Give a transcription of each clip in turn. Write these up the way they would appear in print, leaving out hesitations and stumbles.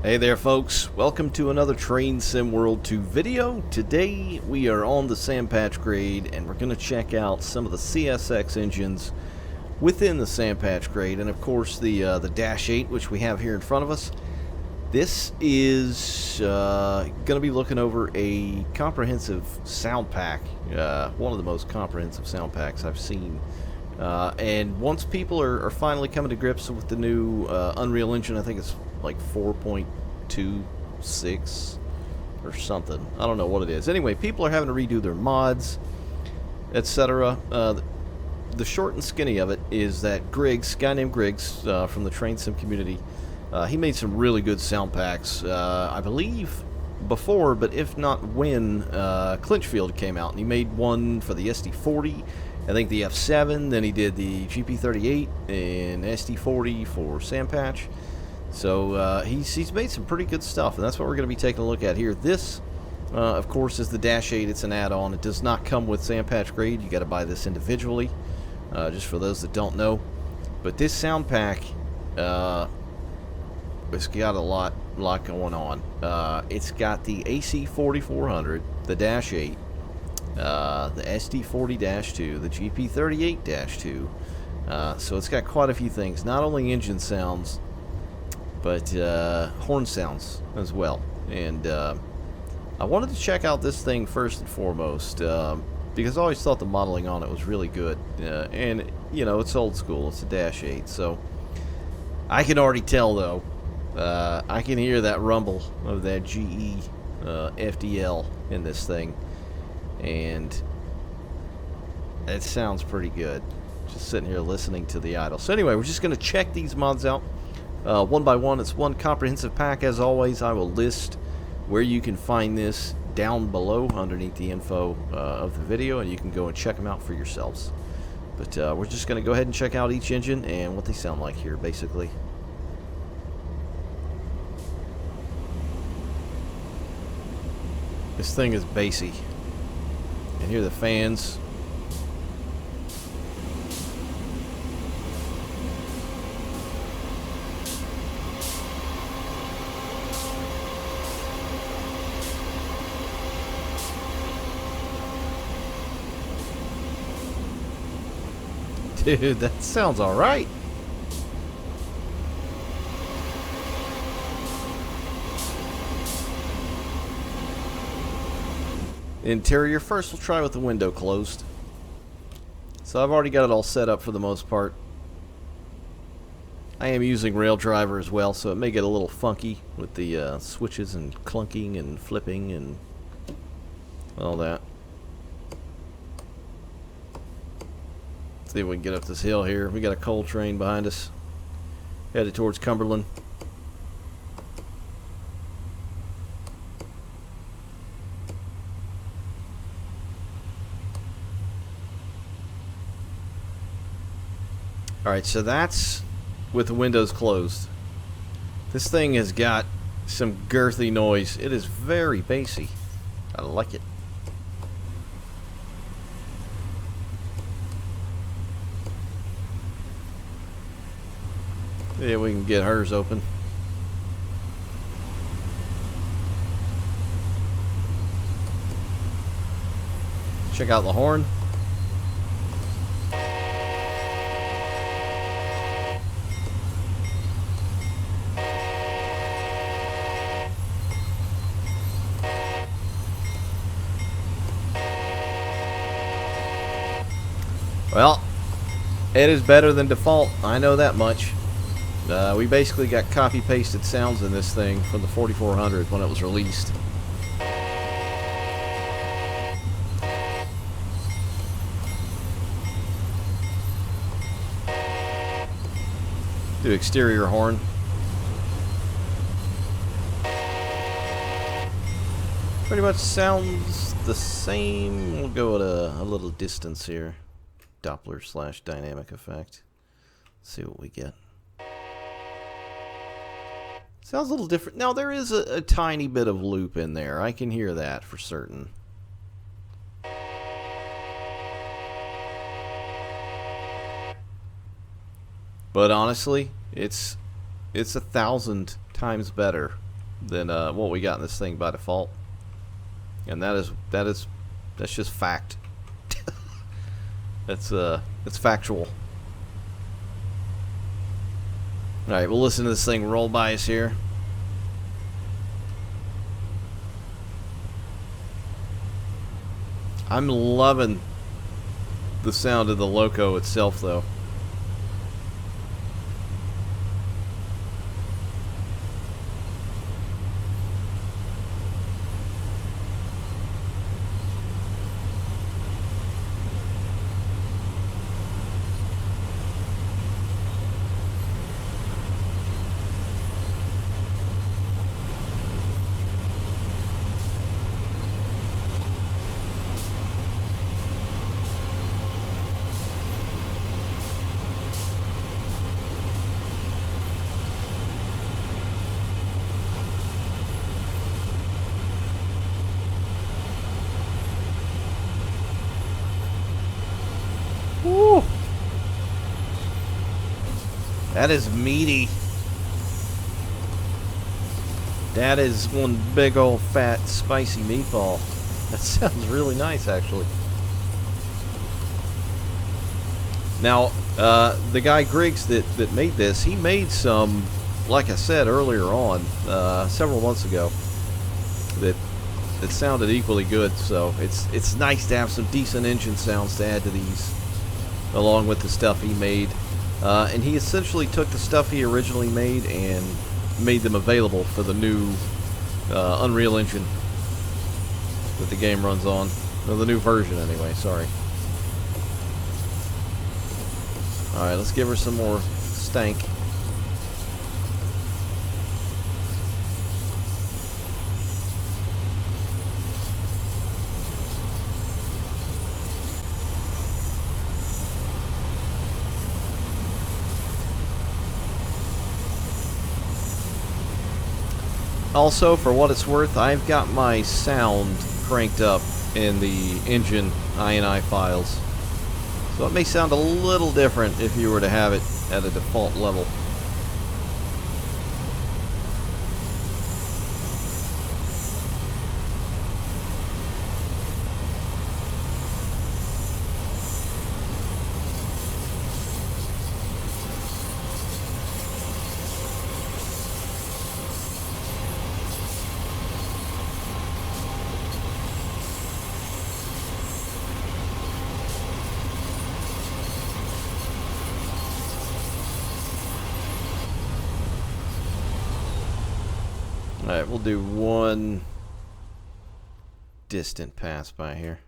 Hey there folks, welcome to another Train Sim World 2 video. Today we are on the Sandpatch Grade and we're going to check out some of the CSX engines within the Sandpatch Grade, and of course the Dash8, which we have here in front of us. This is going to be looking over a comprehensive sound pack, one of the most comprehensive sound packs I've seen. And once people are finally coming to grips with the new Unreal Engine, I think it's like 4.26 or something. I don't know what it is. Anyway, people are having to redo their mods, etc. The short and skinny of it is that Griggs, a guy named Griggs from the Train Sim community, he made some really good sound packs, I believe before, but if not when Clinchfield came out, and he made one for the SD40, I think the F7, then he did the GP38 and SD40 for Sandpatch. So he's made some pretty good stuff, and that's what we're going to be taking a look at here. This, of course, is the Dash8. It's an add-on. It does not come with Sandpatch Grade. You got to buy this individually, just for those that don't know. But this sound pack, it's got a lot going on. It's got the AC4400, the Dash8, the SD40-2, the GP38-2. So it's got quite a few things. Not only engine sounds, but horn sounds as well. And I wanted to check out this thing first and foremost, because I always thought the modeling on it was really good. And, you know, it's old school. It's a Dash8. So I can already tell, though, I can hear that rumble of that GE FDL in this thing. And it sounds pretty good. Just sitting here listening to the idle. So anyway, we're just going to check these mods out. One by one. It's one comprehensive pack. As always, I will list where you can find this down below underneath the info of the video, and you can go and check them out for yourselves. But we're just going to go ahead and check out each engine and what they sound like here, basically. This thing is bassy. And hear the fans. Dude, that sounds alright. Interior first, we'll try with the window closed. So I've already got it all set up for the most part. I am using Rail Driver as well, so it may get a little funky with the switches and clunking and flipping and all that. See if we can get up this hill here. We got a coal train behind us, headed towards Cumberland. Alright, so that's with the windows closed. This thing has got some girthy noise. It is very bassy. I like it. Yeah, we can get hers open. Check out the horn. Well, it is better than default. I know that much. We basically got copy-pasted sounds in this thing from the 4400 when it was released. Do exterior horn. Pretty much sounds the same. We'll go at a little distance here. Doppler / dynamic effect. Let's see what we get. Sounds a little different. Now, there is a tiny bit of loop in there. I can hear that for certain. But honestly, it's 1,000 times better than what we got in this thing by default, and that's just fact. That's factual. All right, we'll listen to this thing roll by us here. I'm loving the sound of the Loco itself, though. Woo! That is meaty. That is one big old fat spicy meatball. That sounds really nice, actually. Now, the guy Griggs that made this, he made some, like I said earlier on, several months ago, that sounded equally good. So it's nice to have some decent engine sounds to add to these, along with the stuff he made. And he essentially took the stuff he originally made and made them available for the new Unreal Engine that the game runs on. Or the new version, anyway, sorry. Alright, let's give her some more stank. Also, for what it's worth, I've got my sound cranked up in the engine INI files. So it may sound a little different if you were to have it at a default level. Alright, we'll do one distant pass by here.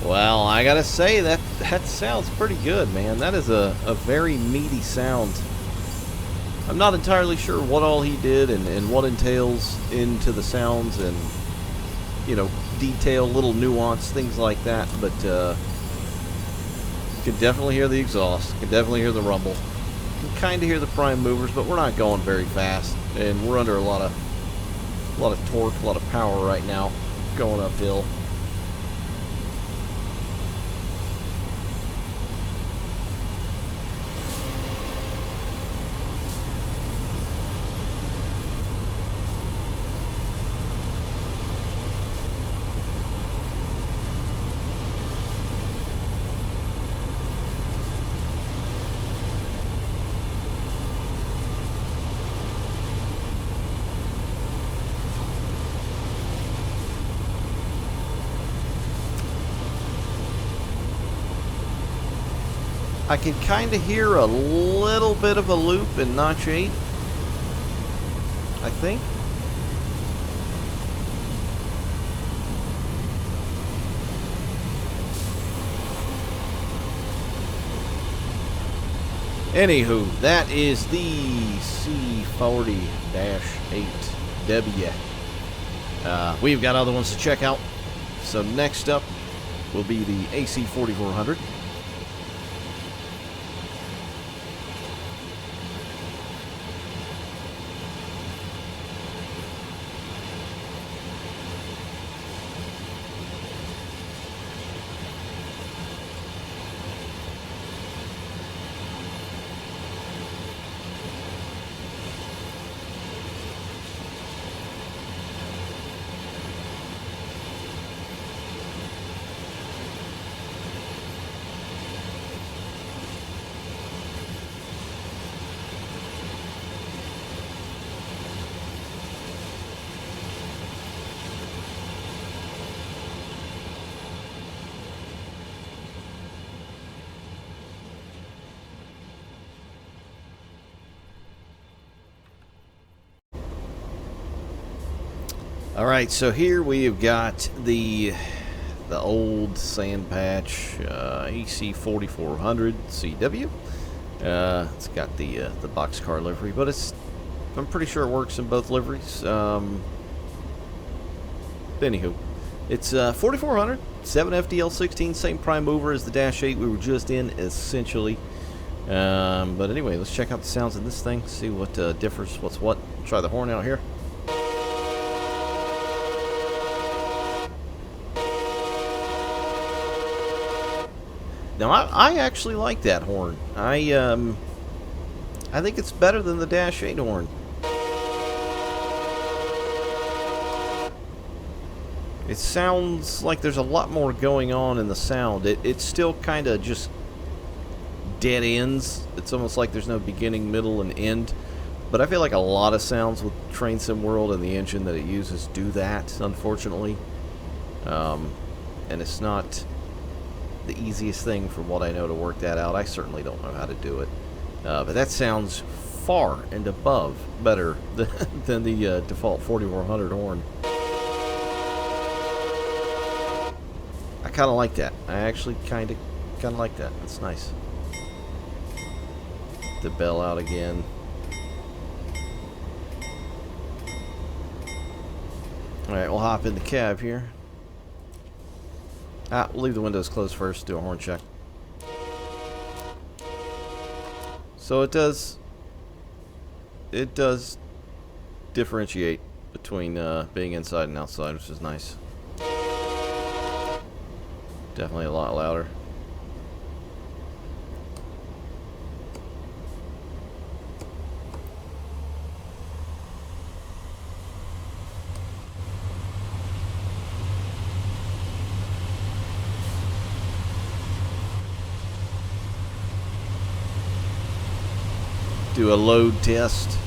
Well, I gotta say, that sounds pretty good, man. That is a very meaty sound. I'm not entirely sure what all he did and what entails into the sounds and, you know, detail, little nuance, things like that, but you can definitely hear the exhaust, you can definitely hear the rumble, you can kind of hear the prime movers, but we're not going very fast, and we're under a lot of torque, a lot of power right now, going uphill. I can kind of hear a little bit of a loop in notch 8. I think. Anywho, that is the C40-8w. We've got other ones to check out. So next up will be the AC4400. All right, so here we have got the old Sandpatch AC4400 CW. It's got the boxcar livery, but I'm pretty sure it works in both liveries. Anywho, it's 4400, 7 FDL16, same prime mover as the Dash 8 we were just in, essentially. But anyway, let's check out the sounds of this thing, see what differs, what's what. Try the horn out here. Now, I actually like that horn. I think it's better than the Dash 8 horn. It sounds like there's a lot more going on in the sound. It's still kind of just dead ends. It's almost like there's no beginning, middle, and end. But I feel like a lot of sounds with Train Sim World and the engine that it uses do that, unfortunately. And it's not the easiest thing from what I know to work that out. I certainly don't know how to do it. But that sounds far and above better than the default 4400 horn. I kind of like that. I actually kind of like that. It's nice. The bell out again. Alright, we'll hop in the cab here. We'll leave the windows closed first, do a horn check. So it does differentiate between being inside and outside, which is nice. Definitely a lot louder. Do a load test.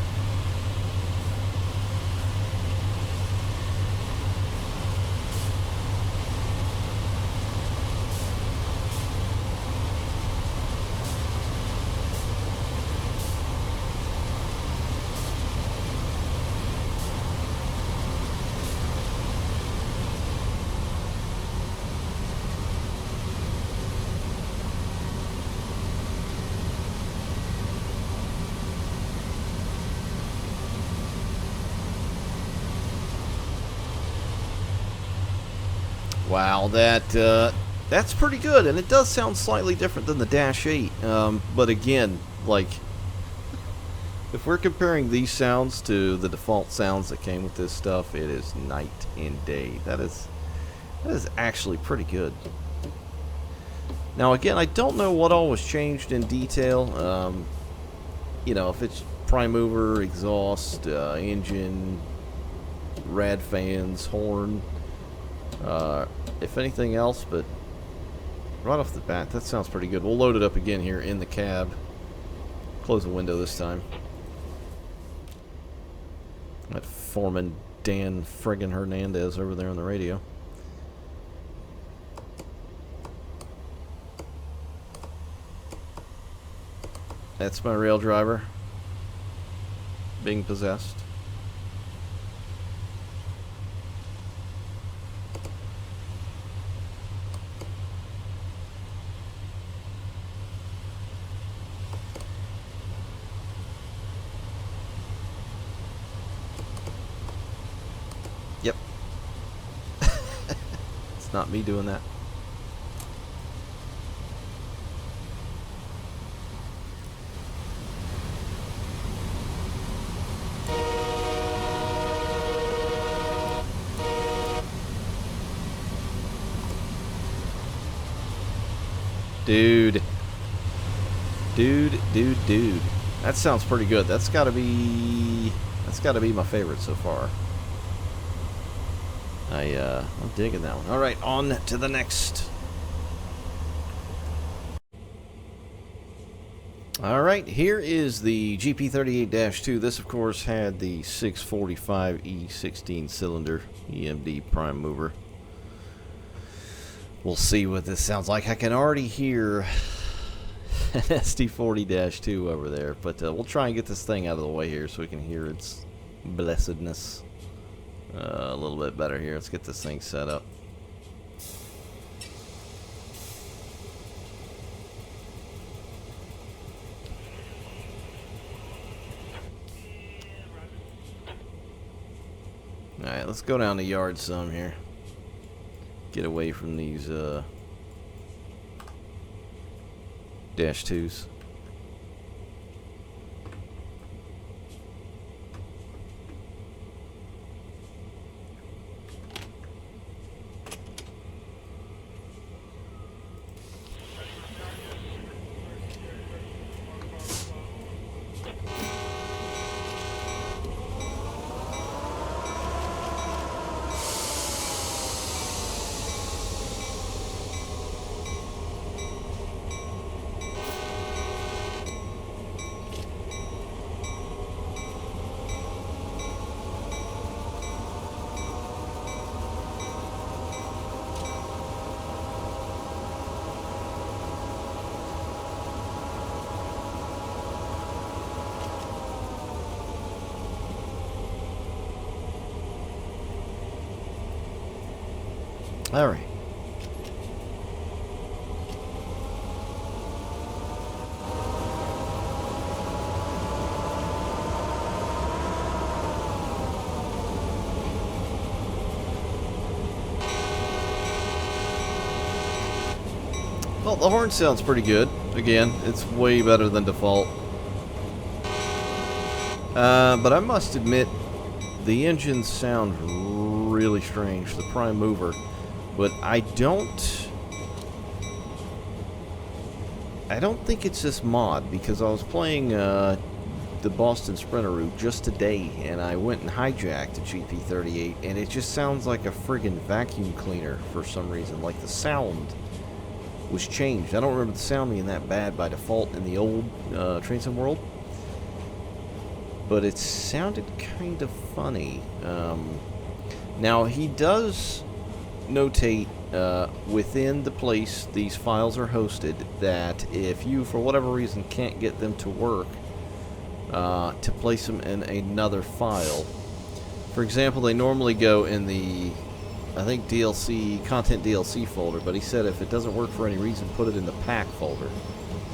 Wow, that's pretty good, and it does sound slightly different than the Dash 8. But again, like, if we're comparing these sounds to the default sounds that came with this stuff, it is night and day. That is actually pretty good. Now, again, I don't know what all was changed in detail. You know, if it's prime mover, exhaust, engine, rad fans, horn. If anything else, but right off the bat, that sounds pretty good. We'll load it up again here in the cab. Close the window this time. That foreman Dan friggin' Hernandez over there on the radio. That's my rail driver being possessed. It's not me doing that. Dude. Dude. That sounds pretty good. That's gotta be my favorite so far. I'm digging that one. Alright, on to the next. Alright, here is the GP38-2. This, of course, had the 645E 16-cylinder EMD prime mover. We'll see what this sounds like. I can already hear an SD40-2 over there, but we'll try and get this thing out of the way here so we can hear its blessedness a little bit better here. Let's get this thing set up. Alright, let's go down the yard some here. Get away from these Dash 2s. All right. Well, the horn sounds pretty good. Again, it's way better than default. But I must admit, the engines sound really strange, the prime mover. But I don't think it's this mod, because I was playing the Boston Sprinter route just today, and I went and hijacked a GP38, and it just sounds like a friggin' vacuum cleaner for some reason. Like the sound was changed. I don't remember the sound being that bad by default in the old Train Sim world, but it sounded kind of funny. Now he does notate within the place these files are hosted that if you for whatever reason can't get them to work, to place them in another file. For example, they normally go in the I think DLC content DLC folder, but he said if it doesn't work for any reason, put it in the pack folder.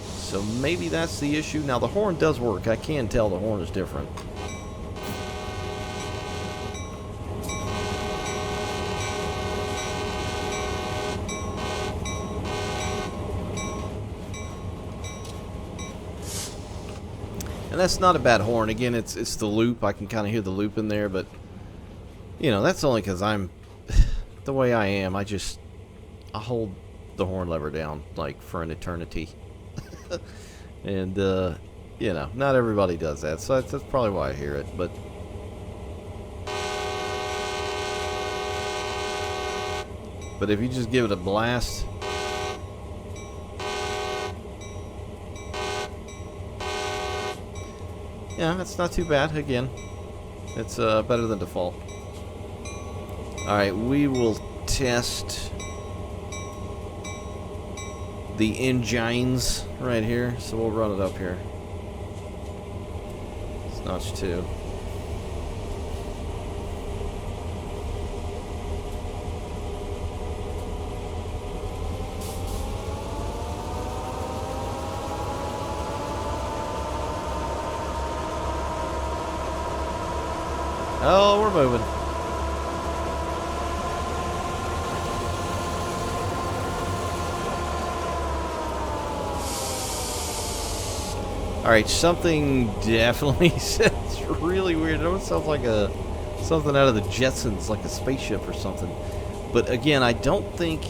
So maybe that's the issue. Now the horn does work. I can tell the horn is different. And that's not a bad horn. Again, it's the loop. I can kind of hear the loop in there, but you know, that's only because I'm the way I am. I hold the horn lever down like for an eternity. And you know, not everybody does that, so that's probably why I hear it. But if you just give it a blast, yeah, that's not too bad. Again, it's better than default. Alright, we will test the engines right here. So we'll run it up here. It's notch 2. Oh, we're moving. Alright, something definitely sounds really weird. It almost sounds like something out of the Jetsons, like a spaceship or something. But again, I don't think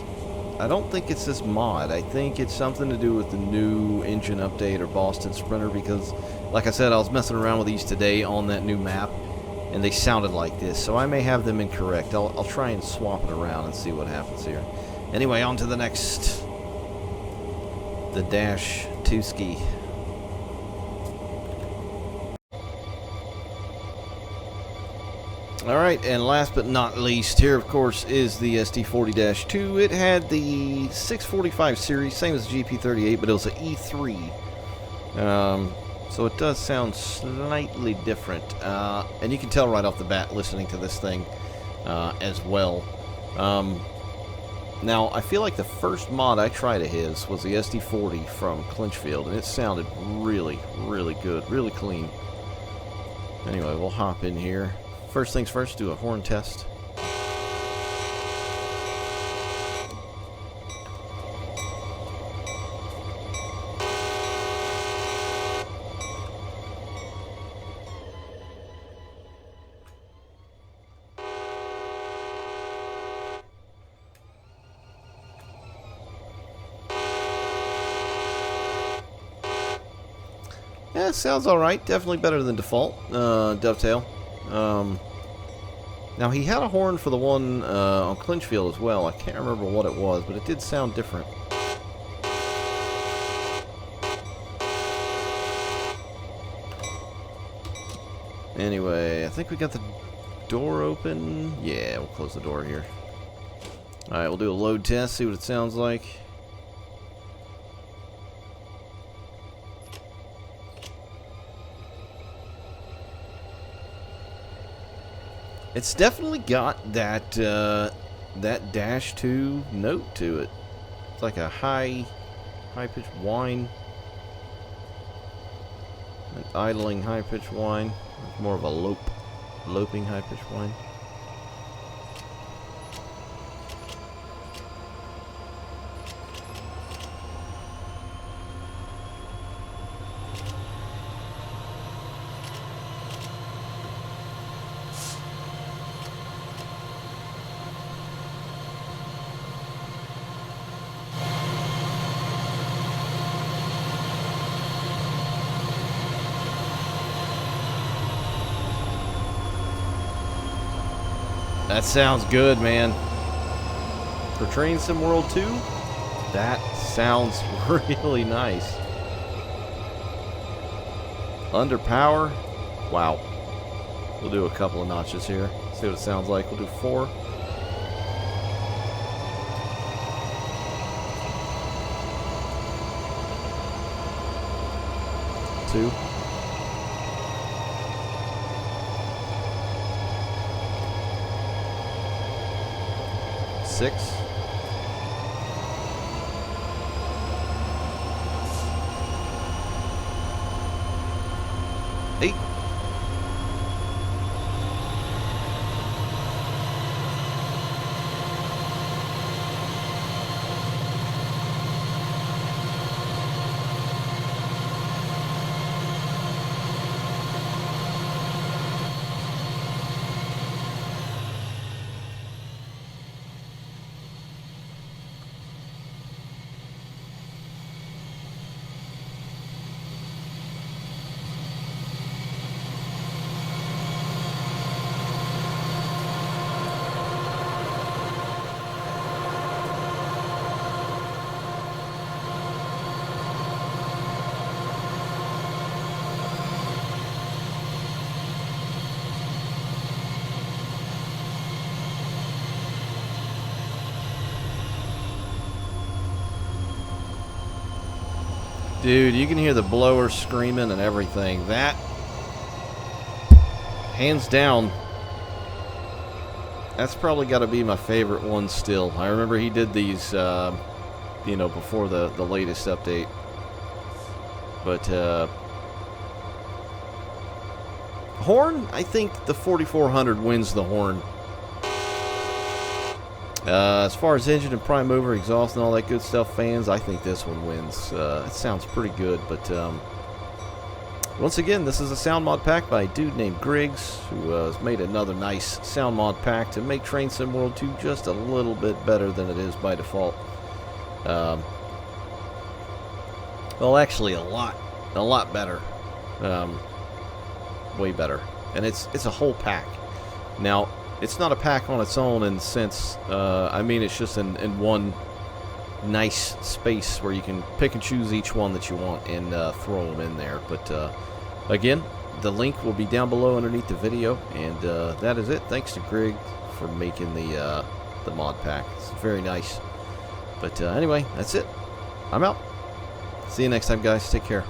it's this mod. I think it's something to do with the new engine update or Boston Sprinter, because, like I said, I was messing around with these today on that new map, and they sounded like this. So I may have them incorrect. I'll try and swap it around and see what happens here. Anyway, on to the next. The Dash8 ski. Alright, and last but not least, here of course is the SD40-2. It had the 645 series, same as the GP38, but it was an E3. So it does sound slightly different. And you can tell right off the bat listening to this thing as well. Now, I feel like the first mod I tried of his was the SD40 from Clinchfield, and it sounded really, really good, really clean. Anyway, we'll hop in here. First things first, do a horn test. Yeah, sounds alright. Definitely better than default. Dovetail. Now, he had a horn for the one on Clinchfield as well. I can't remember what it was, but it did sound different. Anyway, I think we got the door open. Yeah, we'll close the door here. Alright, we'll do a load test, see what it sounds like. It's definitely got that that Dash8 note to it. It's like a high-pitched whine, an idling high-pitched whine. It's more of a loping high-pitched whine. That sounds good, man. For Train Sim World 2, that sounds really nice. Under power, wow. We'll do a couple of notches here. See what it sounds like. We'll do 4. Two. 6. 8. Dude, you can hear the blower screaming and everything. That, hands down, that's probably got to be my favorite one still. I remember he did these, you know, before the latest update. But, horn, I think the 4400 wins the horn. As far as engine and prime mover, exhaust, and all that good stuff, fans, I think this one wins. It sounds pretty good, but Once again, this is a sound mod pack by a dude named Griggs, who has made another nice sound mod pack to make Train Sim World 2 just a little bit better than it is by default. Well, actually, a lot better. Way better. And it's a whole pack. Now, it's not a pack on its own in the sense, I mean, it's just in one nice space where you can pick and choose each one that you want and throw them in there. But again, the link will be down below underneath the video, and that is it. Thanks to Greg for making the mod pack. It's very nice. But anyway, that's it. I'm out. See you next time, guys. Take care.